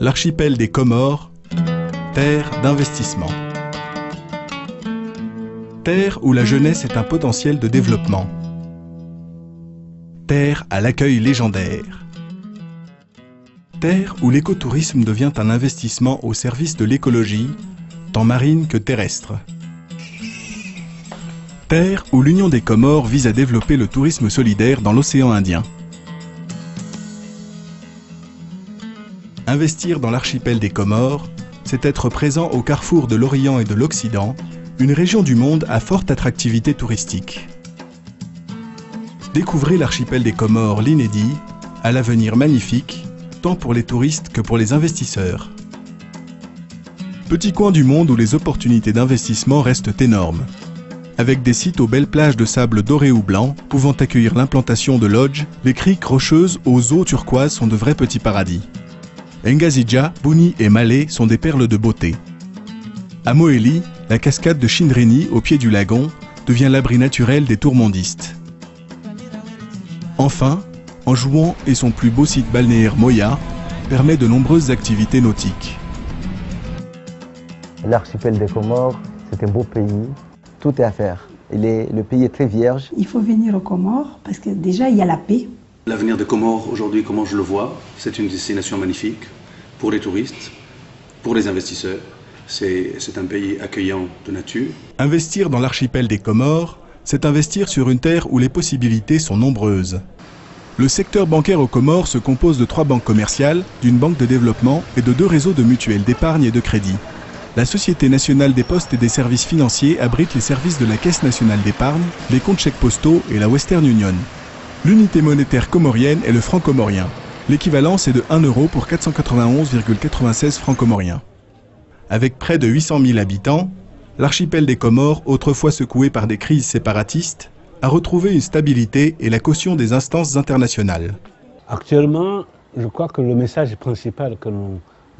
L'archipel des Comores, terre d'investissement. Terre où la jeunesse est un potentiel de développement. Terre à l'accueil légendaire. Terre où l'écotourisme devient un investissement au service de l'écologie, tant marine que terrestre. Terre où l'Union des Comores vise à développer le tourisme solidaire dans l'océan Indien. Investir dans l'archipel des Comores, c'est être présent au carrefour de l'Orient et de l'Occident, une région du monde à forte attractivité touristique. Découvrez l'archipel des Comores, l'inédit, à l'avenir magnifique, tant pour les touristes que pour les investisseurs. Petit coin du monde où les opportunités d'investissement restent énormes. Avec des sites aux belles plages de sable doré ou blanc, pouvant accueillir l'implantation de lodges, les criques rocheuses aux eaux turquoises sont de vrais petits paradis. Ngazija, Bouni et Malé sont des perles de beauté. À Moélie, la cascade de Chindreni, au pied du lagon, devient l'abri naturel des tourmondistes. Enfin, Anjouan et son plus beau site balnéaire Moya permet de nombreuses activités nautiques. L'archipel des Comores, c'est un beau pays. Tout est à faire. Le pays est très vierge. Il faut venir aux Comores parce que déjà, il y a la paix. L'avenir des Comores, aujourd'hui, comment je le vois, c'est une destination magnifique pour les touristes, pour les investisseurs. C'est un pays accueillant de nature. Investir dans l'archipel des Comores, c'est investir sur une terre où les possibilités sont nombreuses. Le secteur bancaire aux Comores se compose de 3 banques commerciales, d'une banque de développement et de 2 réseaux de mutuelles d'épargne et de crédit. La Société nationale des postes et des services financiers abrite les services de la Caisse nationale d'épargne, les comptes chèques postaux et la Western Union. L'unité monétaire comorienne est le franc comorien. L'équivalent est de 1 euro pour 491,96 francs comoriens. Avec près de 800 000 habitants, l'archipel des Comores, autrefois secoué par des crises séparatistes, a retrouvé une stabilité et la caution des instances internationales. Actuellement, je crois que le message principal que nous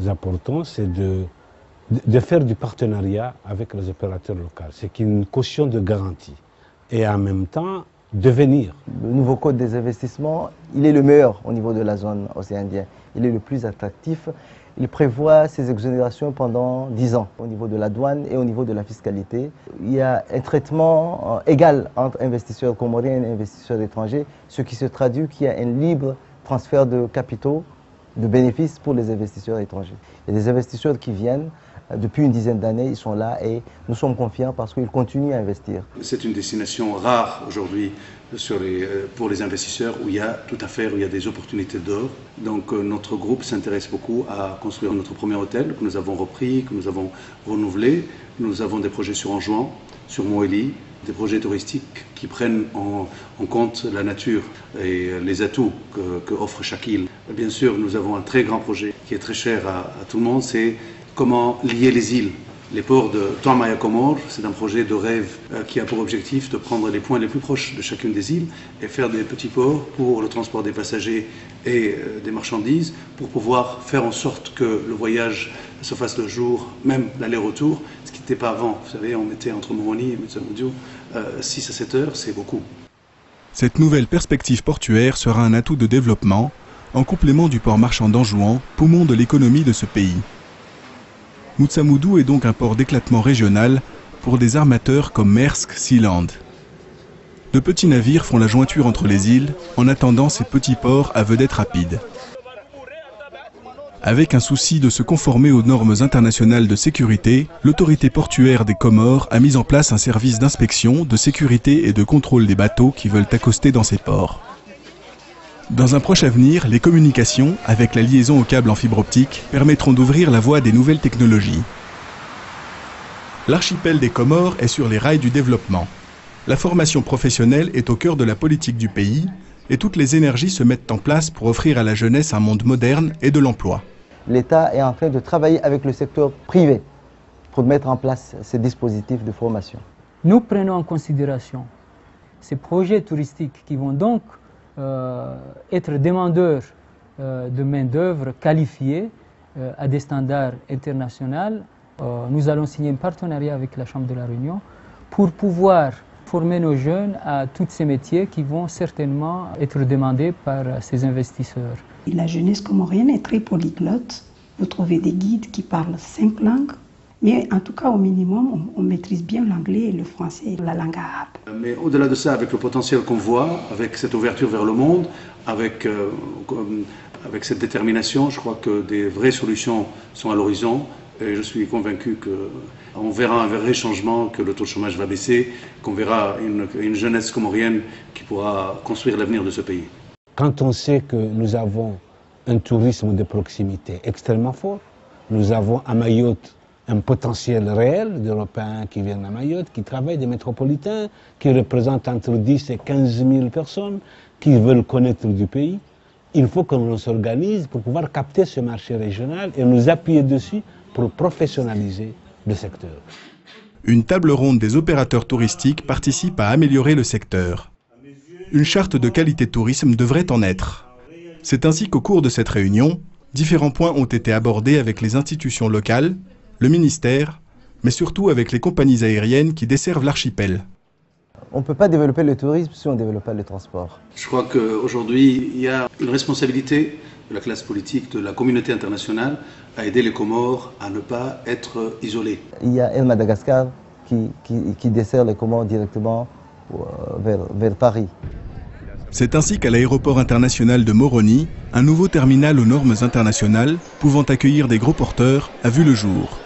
apportons, c'est de faire du partenariat avec les opérateurs locaux. C'est une caution de garantie. Et en même temps, de venir. Le nouveau code des investissements, il est le meilleur au niveau de la zone océan Indien. Il est le plus attractif. Il prévoit ces exonérations pendant 10 ans au niveau de la douane et au niveau de la fiscalité. Il y a un traitement égal entre investisseurs comoriens et investisseurs étrangers, ce qui se traduit qu'il y a un libre transfert de capitaux, de bénéfices pour les investisseurs étrangers. Il y a des investisseurs qui viennent depuis une dizaine d'années, ils sont là et nous sommes confiants parce qu'ils continuent à investir. C'est une destination rare aujourd'hui pour les investisseurs où il y a tout à faire, où il y a des opportunités d'or. Donc notre groupe s'intéresse beaucoup à construire notre premier hôtel que nous avons repris, que nous avons renouvelé. Nous avons des projets sur Anjouan, sur Moélie, des projets touristiques qui prennent en compte la nature et les atouts que offre chaque île. Bien sûr, nous avons un très grand projet qui est très cher à tout le monde, c'est comment lier les îles. Les ports de Toamaya Comores, c'est un projet de rêve qui a pour objectif de prendre les points les plus proches de chacune des îles et faire des petits ports pour le transport des passagers et des marchandises pour pouvoir faire en sorte que le voyage se fasse le jour, même l'aller-retour, ce qui n'était pas avant. Vous savez, on mettait entre Moroni et Metsamoudio 6 à 7 heures, c'est beaucoup. Cette nouvelle perspective portuaire sera un atout de développement en complément du port marchand d'Anjouan, poumon de l'économie de ce pays. Metsamoudio est donc un port d'éclatement régional pour des armateurs comme Maersk Sealand. De petits navires font la jointure entre les îles en attendant ces petits ports à vedette rapide. Avec un souci de se conformer aux normes internationales de sécurité, l'autorité portuaire des Comores a mis en place un service d'inspection, de sécurité et de contrôle des bateaux qui veulent accoster dans ces ports. Dans un proche avenir, les communications, avec la liaison au câble en fibre optique, permettront d'ouvrir la voie des nouvelles technologies. L'archipel des Comores est sur les rails du développement. La formation professionnelle est au cœur de la politique du pays et toutes les énergies se mettent en place pour offrir à la jeunesse un monde moderne et de l'emploi. L'État est en train de travailler avec le secteur privé pour mettre en place ces dispositifs de formation. Nous prenons en considération ces projets touristiques qui vont donc être demandeurs de main-d'œuvre qualifiée à des standards internationaux. Nous allons signer un partenariat avec la Chambre de la Réunion pour pouvoir former nos jeunes à tous ces métiers qui vont certainement être demandés par ces investisseurs. La jeunesse comorienne est très polyglotte. Vous trouvez des guides qui parlent 5 langues. Mais en tout cas, au minimum, on maîtrise bien l'anglais, le français et la langue arabe. Mais au-delà de ça, avec le potentiel qu'on voit, avec cette ouverture vers le monde, avec cette détermination, je crois que des vraies solutions sont à l'horizon. Et je suis convaincu qu'on verra un vrai changement, que le taux de chômage va baisser, qu'on verra une jeunesse comorienne qui pourra construire l'avenir de ce pays. Quand on sait que nous avons un tourisme de proximité extrêmement fort, nous avons à Mayotte un potentiel réel d'Européens qui viennent à Mayotte, qui travaillent, des métropolitains, qui représentent entre 10 et 15 000 personnes, qui veulent connaître du pays. Il faut que l'on s'organise pour pouvoir capter ce marché régional et nous appuyer dessus pour professionnaliser le secteur. Une table ronde des opérateurs touristiques participe à améliorer le secteur. Une charte de qualité tourisme devrait en être. C'est ainsi qu'au cours de cette réunion, différents points ont été abordés avec les institutions locales, le ministère, mais surtout avec les compagnies aériennes qui desservent l'archipel. On ne peut pas développer le tourisme si on ne développe pas le transport. Je crois qu'aujourd'hui, il y a une responsabilité de la classe politique, de la communauté internationale, à aider les Comores à ne pas être isolés. Il y a Air Madagascar qui dessert les Comores directement vers Paris. C'est ainsi qu'à l'aéroport international de Moroni, un nouveau terminal aux normes internationales, pouvant accueillir des gros porteurs, a vu le jour.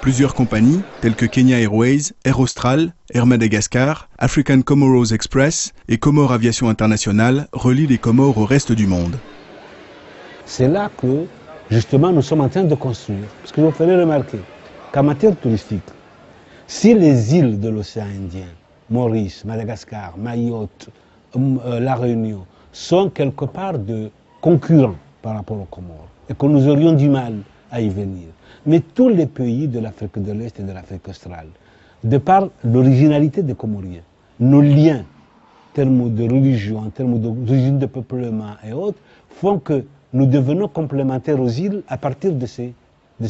Plusieurs compagnies, telles que Kenya Airways, Air Austral, Air Madagascar, African Comoros Express et Comores Aviation International, relient les Comores au reste du monde. C'est là que, justement, nous sommes en train de construire. Parce que vous ferez remarquer qu'en matière touristique, si les îles de l'océan Indien, Maurice, Madagascar, Mayotte, La Réunion, sont quelque part de concurrents par rapport aux Comores, et que nous aurions du mal à y venir. Mais tous les pays de l'Afrique de l'Est et de l'Afrique australe, de par l'originalité des Comoriens, nos liens en termes de religion, en termes d'origine de peuplement et autres, font que nous devenons complémentaires aux îles à partir de ces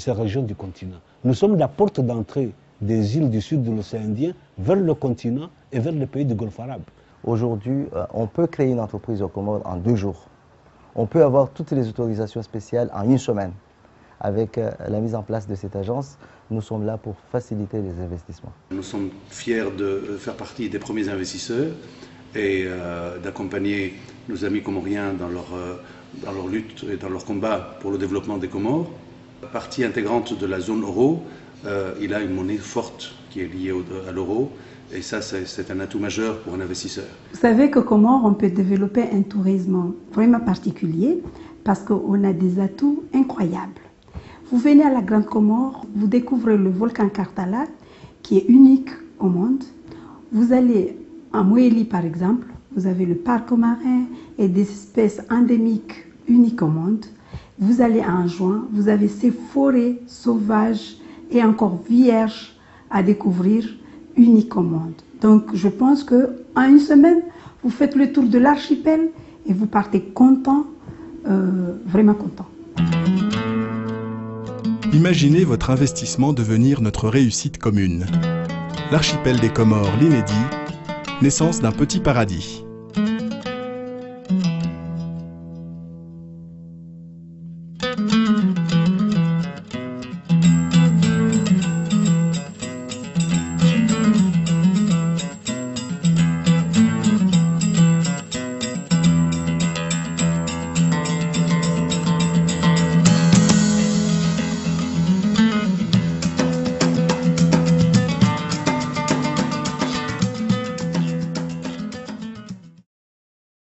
régions du continent. Nous sommes la porte d'entrée des îles du sud de l'océan Indien vers le continent et vers les pays du Golfe arabe. Aujourd'hui, on peut créer une entreprise aux Comores en 2 jours. On peut avoir toutes les autorisations spéciales en 1 semaine. Avec la mise en place de cette agence, nous sommes là pour faciliter les investissements. Nous sommes fiers de faire partie des premiers investisseurs et d'accompagner nos amis comoriens dans leur lutte et dans leur combat pour le développement des Comores. Partie intégrante de la zone euro, il a une monnaie forte qui est liée à l'euro. Et ça, c'est un atout majeur pour un investisseur. Vous savez qu'aux Comores, on peut développer un tourisme vraiment particulier parce qu'on a des atouts incroyables. Vous venez à la Grande Comore, vous découvrez le volcan Kartala, qui est unique au monde. Vous allez à Moélie, par exemple, vous avez le parc marin et des espèces endémiques uniques au monde. Vous allez à Anjouan, vous avez ces forêts sauvages et encore vierges à découvrir, uniques au monde. Donc je pense qu'en 1 semaine, vous faites le tour de l'archipel et vous partez content, vraiment content. Imaginez votre investissement devenir notre réussite commune. L'archipel des Comores, l'inédit, naissance d'un petit paradis.